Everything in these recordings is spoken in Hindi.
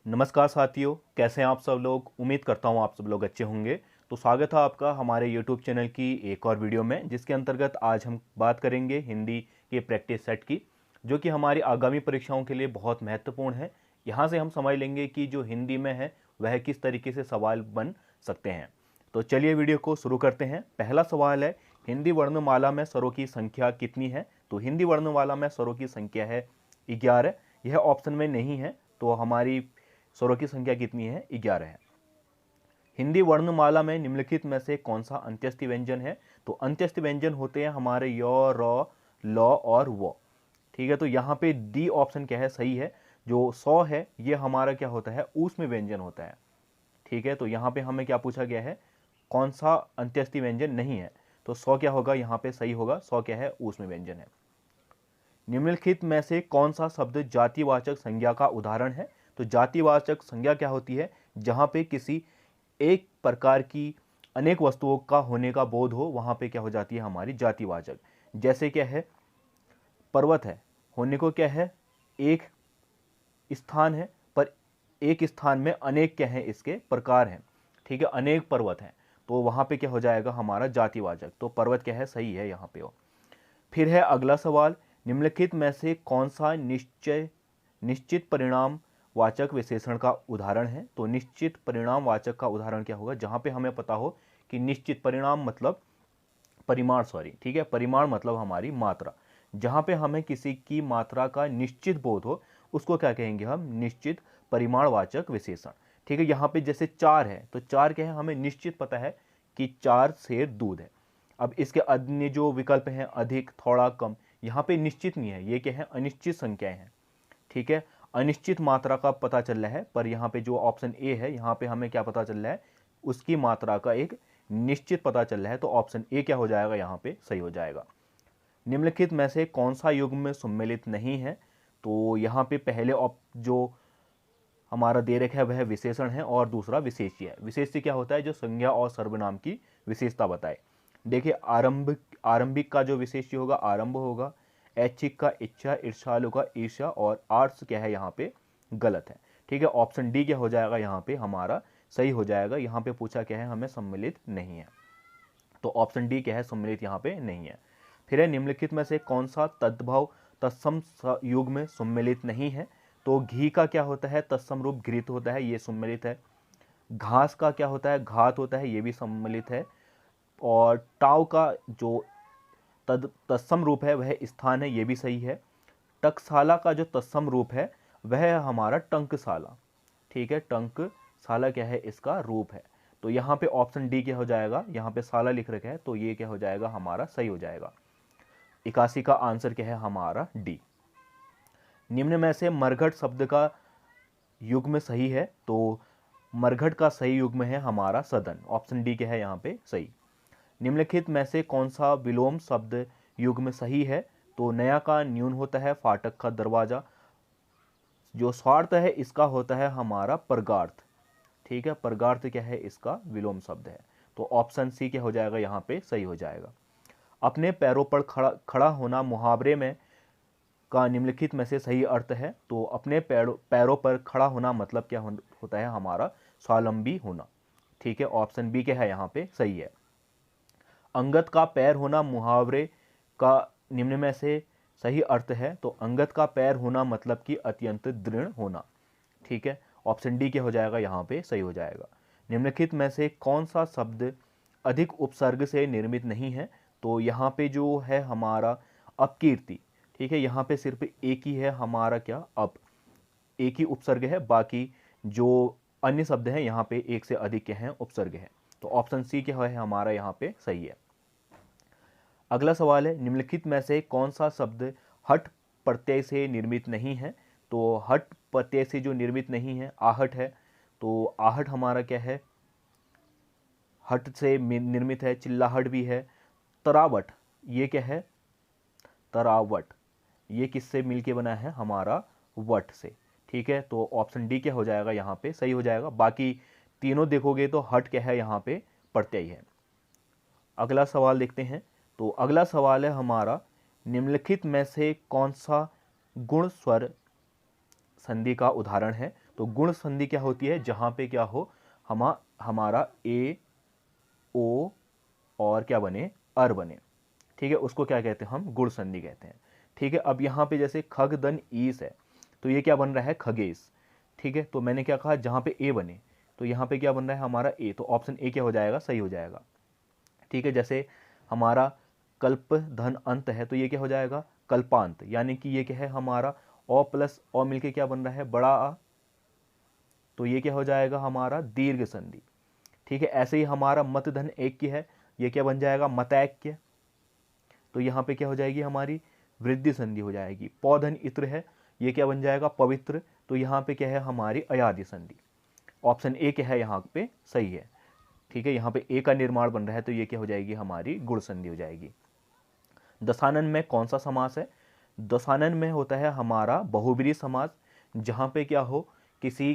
नमस्कार साथियों, कैसे हैं आप सब लोग। उम्मीद करता हूं आप सब लोग अच्छे होंगे। तो स्वागत है आपका हमारे यूट्यूब चैनल की एक और वीडियो में, जिसके अंतर्गत आज हम बात करेंगे हिंदी के प्रैक्टिस सेट की, जो कि हमारी आगामी परीक्षाओं के लिए बहुत महत्वपूर्ण है। यहाँ से हम समझ लेंगे कि जो हिंदी में है वह किस तरीके से सवाल बन सकते हैं। तो चलिए वीडियो को शुरू करते हैं। पहला सवाल है, हिंदी वर्णमाला में स्वरों की संख्या कितनी है। तो हिंदी वर्णमाला में स्वरों की संख्या है 11। यह ऑप्शन में नहीं है, तो हमारी स्वरों की संख्या कितनी है, 11 है। हिंदी वर्णमाला में निम्नलिखित में से कौन सा अंत्यस्थ व्यंजन है। तो अंत्यस्थ व्यंजन होते हैं हमारे य, र, ल और व। ठीक है, तो यहाँ पे डी ऑप्शन क्या है, सही है। जो सौ है ये हमारा क्या होता है, ऊष्म व्यंजन होता है। ठीक है, तो यहाँ पे हमें क्या पूछा गया है, कौन सा अंत्यस्थ व्यंजन नहीं है। तो सौ क्या होगा, यहाँ पे सही होगा, सौ क्या है, ऊष्म व्यंजन है। निम्नलिखित में से कौन सा शब्द जातिवाचक संज्ञा का उदाहरण है। तो जातिवाचक संज्ञा क्या होती है, जहां पे किसी एक प्रकार की अनेक वस्तुओं का होने का बोध हो, वहां पे क्या हो जाती है हमारी जातिवाचक। जैसे क्या है, पर्वत है, होने को क्या है, एक स्थान है, पर एक स्थान में अनेक क्या है, इसके प्रकार हैं। ठीक है, अनेक पर्वत हैं, तो वहां पे क्या हो जाएगा हमारा जातिवाचक। तो पर्वत क्या है, सही है यहाँ पे हो। फिर है अगला सवाल, निम्नलिखित में से कौन सा निश्चित परिणाम वाचक विशेषण का उदाहरण है। तो निश्चित परिणाम वाचक का उदाहरण क्या होगा, जहां पे हमें पता हो कि निश्चित परिणाम मतलब परिमाण, सॉरी, ठीक है, परिमाण मतलब हमारी मात्रा। जहां पे हमें किसी की मात्रा का निश्चित बोध हो, उसको क्या कहेंगे हम, निश्चित परिमाणवाचक विशेषण। ठीक है, यहाँ पे जैसे चार है, तो चार क्या है, हमें निश्चित पता है कि 4 सेर दूध है। अब इसके अन्य जो विकल्प हैं, अधिक, थोड़ा, कम, यहाँ पे निश्चित नहीं है, ये क्या है, अनिश्चित संख्याएं हैं। ठीक है, अनिश्चित मात्रा का पता चल रहा है, पर यहाँ पे जो ऑप्शन ए है, यहाँ पे हमें क्या पता चल रहा है, उसकी मात्रा का एक निश्चित पता चल रहा है। तो ऑप्शन ए क्या हो जाएगा, यहाँ पे सही हो जाएगा। निम्नलिखित में से कौन सा युग्म में सम्मिलित नहीं है। तो यहाँ पे पहले जो हमारा दे रखा है वह विशेषण है, और दूसरा विशेष्य है। विशेष्य क्या होता है, जो संज्ञा और सर्वनाम की विशेषता बताए। देखिए, आरंभिक का जो विशेष्य होगा, आरंभ होगा। ऐच्छिक का इच्छा, ईर्ष्यालु का ईर्ष्या, और आर्ट्स क्या है, यहाँ पे गलत है। ठीक है, ऑप्शन डी क्या हो जाएगा, यहाँ पे हमारा सही हो जाएगा। यहाँ पे पूछा क्या है, हमें सम्मिलित नहीं है, तो ऑप्शन डी क्या है, सम्मिलित यहाँ पे नहीं है। फिर है, निम्नलिखित में से कौन सा तद्भव तत्सम युग में सम्मिलित नहीं है। तो घी का क्या होता है, तत्सम रूप घृत होता है, ये सम्मिलित है। घास का क्या होता है, घात होता है, ये भी सम्मिलित है। और टाव का जो तत्सम रूप है वह स्थान है, ये भी सही है। टकसाला का जो तत्सम रूप है वह है हमारा टंकसाला। ठीक है, टंकसाला क्या है, इसका रूप है। तो यहाँ पे ऑप्शन डी क्या हो जाएगा, यहाँ पे साला लिख रखा है, तो ये क्या हो जाएगा, हमारा सही हो जाएगा। 81 का आंसर क्या है, हमारा डी। निम्न में से मरघट शब्द का युग्म सही है। तो मरघट का सही युग्म है हमारा सदन। ऑप्शन डी क्या है, यहाँ पे सही। निम्नलिखित में से कौन सा विलोम शब्द युग्म सही है। तो नया का न्यून होता है, फाटक का दरवाजा। जो स्वार्थ है इसका होता है हमारा परगार्थ। ठीक है, परगार्थ क्या है, इसका विलोम शब्द है। तो ऑप्शन सी क्या हो जाएगा, यहाँ पे सही हो जाएगा। अपने पैरों पर खड़ा होना मुहावरे में का निम्नलिखित में से सही अर्थ है। तो अपने पैरों पर खड़ा होना मतलब क्या होता है, हमारा स्वावलंबी होना। ठीक है, ऑप्शन बी क्या है, यहाँ पे सही है। अंगद का पैर होना मुहावरे का निम्न में से सही अर्थ है। तो अंगद का पैर होना मतलब कि अत्यंत दृढ़ होना। ठीक है, ऑप्शन डी क्या हो जाएगा, यहाँ पे सही हो जाएगा। निम्नलिखित में से कौन सा शब्द अधिक उपसर्ग से निर्मित नहीं है। तो यहाँ पे जो है हमारा अपकीर्ति। ठीक है, यहाँ पे सिर्फ एक ही है हमारा क्या, अप, एक ही उपसर्ग है, बाकी जो अन्य शब्द हैं यहाँ पे एक से अधिक के हैं उपसर्ग है। तो ऑप्शन सी क्या है, हमारा यहाँ पे सही है। अगला सवाल है, निम्नलिखित में से कौन सा शब्द हट प्रत्यय से निर्मित नहीं है। तो हट प्रत्यय से जो निर्मित नहीं है, आहट है। तो आहट हमारा क्या है, हट से निर्मित है। चिल्लाहट भी है। तरावट, ये क्या है, तरावट, ये किससे मिलके बना है, हमारा वट से। ठीक है, तो ऑप्शन डी क्या हो जाएगा, यहाँ पे सही हो जाएगा। बाकी तीनों देखोगे तो हट क्या है, यहाँ पे प्रत्यय है। अगला सवाल देखते हैं। तो अगला सवाल है हमारा, निम्नलिखित में से कौन सा गुण स्वर संधि का उदाहरण है। तो गुण संधि क्या होती है, जहाँ पे क्या हो हमारा ए ओ और क्या बने, अर बने, ठीक है, उसको क्या कहते हैं हम, गुण संधि कहते हैं। ठीक है, अब यहाँ पे जैसे खग दन ईस है, तो ये क्या बन रहा है, खगेश। ठीक है, तो मैंने क्या कहा, जहाँ पे ए बने, तो यहाँ पे क्या बन रहा है हमारा ए, तो ऑप्शन ए क्या हो जाएगा, सही हो जाएगा। ठीक है, जैसे हमारा कल्प धन अंत है, तो ये क्या हो जाएगा, कल्पांत, यानी कि ये क्या है हमारा ओ प्लस ओ मिलके क्या बन रहा है, बड़ा आ, तो ये क्या हो जाएगा हमारा दीर्घ संधि। ठीक है, ऐसे ही हमारा मत धन एक की है, ये क्या बन जाएगा, मतैक्य, तो यहाँ पे क्या हो जाएगी हमारी वृद्धि संधि हो जाएगी। पौधन इत्र है, ये क्या बन जाएगा, पवित्र, तो यहाँ पे क्या है हमारी अयादि संधि। ऑप्शन ए क्या है यहाँ पे सही है। ठीक है, यहाँ पे ए का निर्माण बन रहा है, तो ये क्या हो जाएगी हमारी गुण संधि हो जाएगी। दशानन में कौन सा समास है, दशानन में होता है हमारा बहुब्रीहि समास, जहाँ पे क्या हो किसी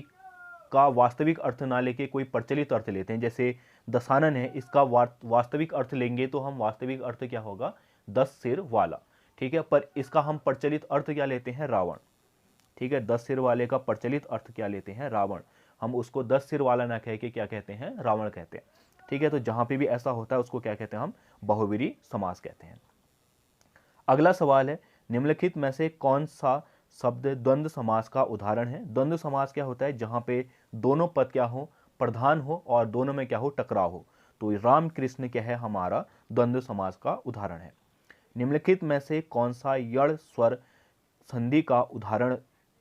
का वास्तविक अर्थ ना लेके कोई प्रचलित अर्थ लेते हैं। जैसे दशानन है, इसका वास्तविक अर्थ लेंगे तो हम वास्तविक अर्थ क्या होगा, 10 सिर वाला। ठीक है, पर इसका हम प्रचलित अर्थ क्या लेते हैं, रावण। ठीक है, 10 सिर वाले का प्रचलित अर्थ क्या लेते हैं, रावण। हम उसको 10 सिर वाला ना कह के क्या कहते हैं, रावण कहते हैं। ठीक है, तो जहां पे भी ऐसा होता है उसको क्या कहते हैं हम, बहुब्रीहि समास कहते हैं। अगला सवाल है, निम्नलिखित में से कौन सा शब्द द्वंद्व समास का उदाहरण है। द्वंद्व समास क्या होता है, जहां पे दोनों पद क्या हो, प्रधान हो और दोनों में क्या हो, टकराव हो। तो राम कृष्ण क्या है हमारा द्वंद्व समास का उदाहरण है। निम्नलिखित में से कौन सा यण स्वर संधि का उदाहरण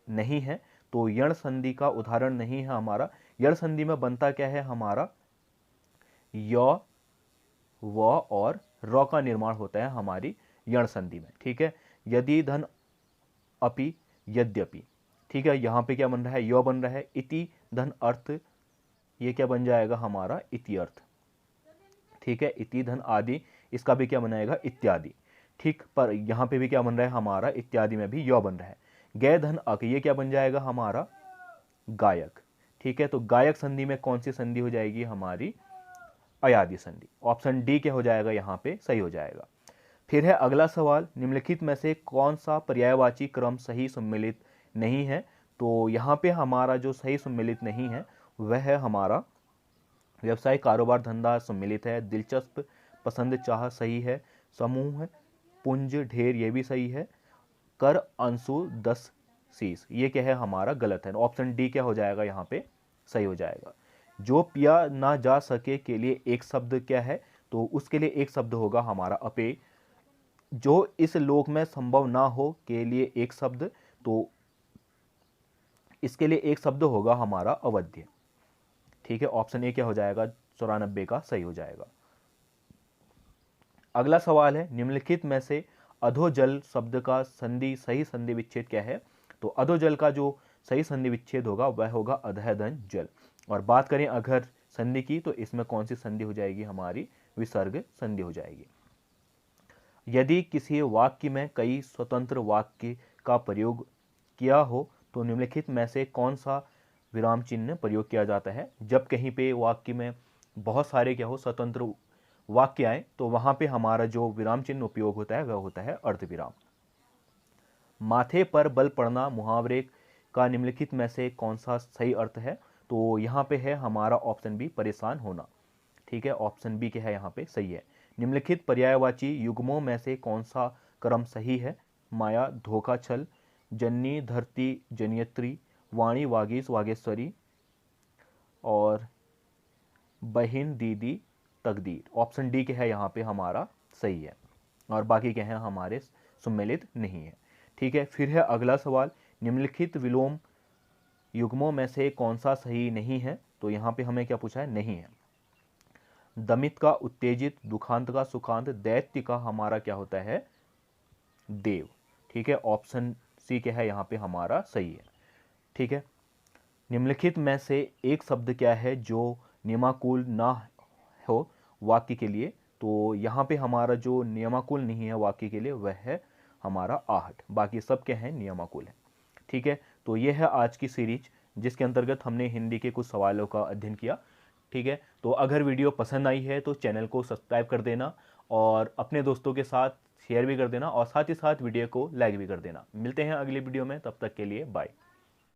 नहीं है। तो यण संधि का उदाहरण नहीं है हमारा, यण संधि में बनता क्या है हमारा, य व और र का निर्माण होता है हमारी यण संधि में। ठीक है, यदि धन अपि यद्यपि। ठीक है, यहाँ पे क्या बन रहा है, य बन रहा है, इति धन अर्थ, ये क्या बन जाएगा हमारा इति अर्थ। ठीक है, इति धन आदि, इसका भी क्या बनाएगा, इत्यादि। ठीक, पर यहाँ पे भी क्या बन रहा है हमारा, इत्यादि में भी य बन रहा है। गय धन अक, ये क्या बन जाएगा हमारा गायक। ठीक है, तो गायक संधि में कौन सी संधि हो जाएगी हमारी, अयादि संधि। ऑप्शन डी क्या हो जाएगा यहाँ पे सही हो जाएगा। फिर है अगला सवाल, निम्नलिखित में से कौन सा पर्यायवाची क्रम सही सम्मिलित नहीं है। तो यहाँ पे हमारा जो सही सम्मिलित नहीं है वह है हमारा व्यवसाय कारोबार धंधा सम्मिलित है, दिलचस्प पसंद चाह सही है, समूह पुंज ढेर ये भी सही है, कर अंशु 10 शीश ये क्या है हमारा गलत है। ऑप्शन डी क्या हो जाएगा यहाँ पे सही हो जाएगा। जो पिया ना जा सके के लिए एक शब्द क्या है, तो उसके लिए एक शब्द होगा हमारा अपेय। जो इस लोक में संभव ना हो के लिए एक शब्द, तो इसके लिए एक शब्द होगा हमारा अवध्य। ठीक है, ऑप्शन ए क्या हो जाएगा 94 का सही हो जाएगा। अगला सवाल है, निम्नलिखित में से अधोजल शब्द का सही संधि विच्छेद क्या है। तो अधोजल का जो सही संधि विच्छेद होगा वह होगा अधःधन जल। और बात करें अगर संधि की, तो इसमें कौन सी संधि हो जाएगी हमारी, विसर्ग संधि हो जाएगी। यदि किसी वाक्य में कई स्वतंत्र वाक्य का प्रयोग किया हो, तो निम्नलिखित में से कौन सा विराम चिन्ह प्रयोग किया जाता है। जब कहीं पे वाक्य में बहुत सारे क्या हो स्वतंत्र वाक्य आए, तो वहां पे हमारा जो विराम चिन्ह उपयोग होता है वह होता है अर्धविराम। माथे पर बल पड़ना मुहावरे का निम्नलिखित में से कौन सा सही अर्थ है। तो यहाँ पे है हमारा ऑप्शन बी परेशान होना। ठीक है, ऑप्शन बी क्या है यहाँ पे सही है। निम्नलिखित पर्यायवाची युग्मों में से कौन सा क्रम सही है। माया धोखा छल, जननी धरती जनियत्री, वाणी वागीश वागेश्वरी और बहन दीदी तकदीर। ऑप्शन डी क्या है यहाँ पे हमारा सही है और बाकी क्या है हमारे सम्मिलित नहीं है। ठीक है, फिर है अगला सवाल, निम्नलिखित विलोम युग्मों में से कौन सा सही नहीं है। तो यहाँ पे हमें क्या पूछा है, नहीं है। दमित का उत्तेजित, दुखांत का सुखांत, दैत्य का हमारा क्या होता है देव। ठीक है, ऑप्शन सी क्या है यहाँ पे हमारा सही है। ठीक है, निम्नलिखित में से एक शब्द क्या है जो नियमाकुल ना हो वाक्य के लिए। तो यहाँ पे हमारा जो नियमाकुल नहीं है वाक्य के लिए वह है हमारा आहट, बाकी सब क्या है नियमाकुल है। ठीक है, तो ये है आज की सीरीज जिसके अंतर्गत हमने हिंदी के कुछ सवालों का अध्ययन किया। ठीक है, तो अगर वीडियो पसंद आई है तो चैनल को सब्सक्राइब कर देना और अपने दोस्तों के साथ शेयर भी कर देना और साथ ही साथ वीडियो को लाइक भी कर देना। मिलते हैं अगली वीडियो में, तब तक के लिए बाय।